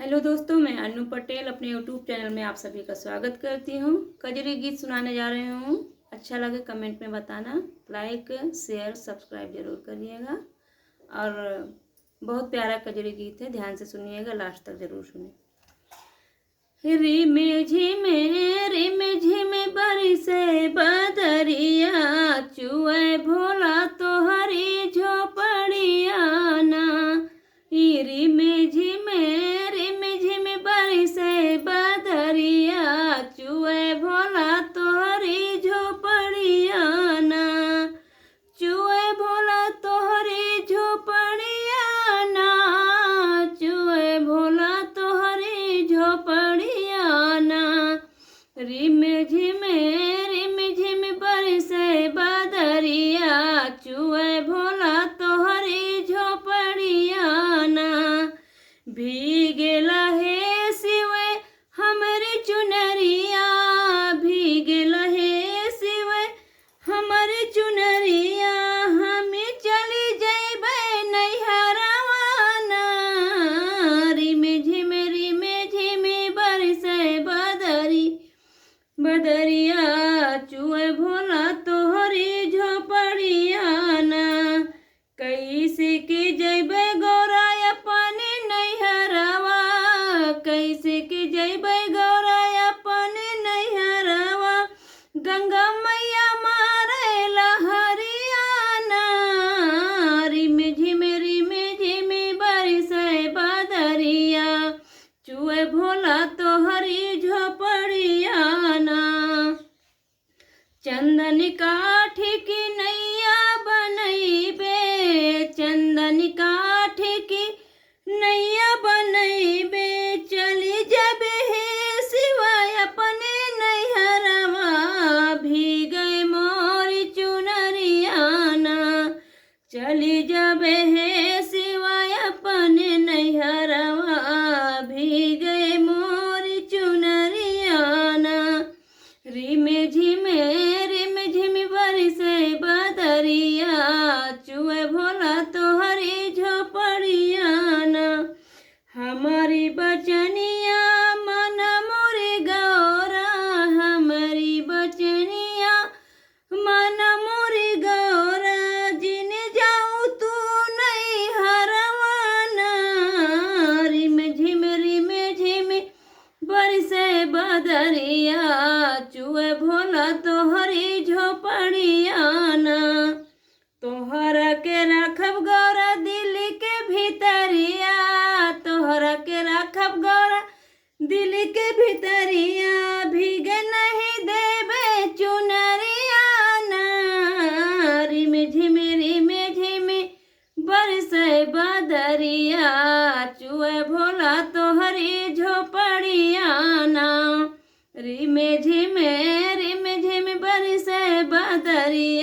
Hello दोस्तों, मैं अनु पटेल अपने यूट्यूब चैनल में आप सभी का स्वागत करती हूँ। कजरी गीत सुनाने जा रही हूँ। अच्छा लगे कमेंट में बताना, लाइक शेयर सब्सक्राइब जरूर करिएगा। और बहुत प्यारा कजरी गीत है, ध्यान से सुनिएगा, लास्ट तक जरूर सुनिए। रिमे झिमे बरसे बदरिया, चुए भोला तोहरी झोपड़िया ना। रिमे झिमे बरसे बदरिया, चुए भोला तोहरी झोपड़िया ना। चुए भोला तोहरी झोपड़िया ना, चुए भोला तोहरी झोपड़िया ना। रिमे झिमे बरसे बदरिया, चुए भोला तोहरी झोपड़िया ना। भीगेला हे सिवे हमरी चुनरिया, भीगेला हे सिवे हमरी चुनरिया। हमें चली जइबै नैहरवा ना। रिमे झिमे बरसे बदरिया, चुए भोला तोहरी झोपड़िया ना। कैसे के जइबै गौरा अपने नैहरवा, कैसे के जइबै गौरा अपने नैहरवा। गंगा मैया मारे लहरिया ना। रिमे झिमे बरसे बदरिया, चुए भोला तोहरी झोपड़िया ना। चंदन काठ की नैया बनैबे, चंदन काठ की नैया बनैबे। चली जबे हे सिवाय अपने नैहरवा, भीगे मोरी चुनरिया ना। चली जबे हे सिवाय अपने नैहरवा, भीगे मोरी चुनरिया ना। रिमे झिमे बरसे बदरिया, चुए भोला तोहरी झोपड़िया ना। हमारी बचनिया मन मोरे गौरा, हमारी बचनिया मन मोरे गौरा। जिन जाऊँ तू नैहरवा ना। रिमे झिमे बरसे बदरिया, चुए भोला तोहरी झोपड़िया ना। तोहरा के रखब गौरा दिल के भीतरिया, तोहरा के रखब गौरा दिल के भीतरिया। भीगे नहीं देबे चुनरिया ना। रिमे झिमे बरसे बदरिया, चुए भोला तोहरी झोपड़िया ना। रिमे झिमे बरसे बदरिया।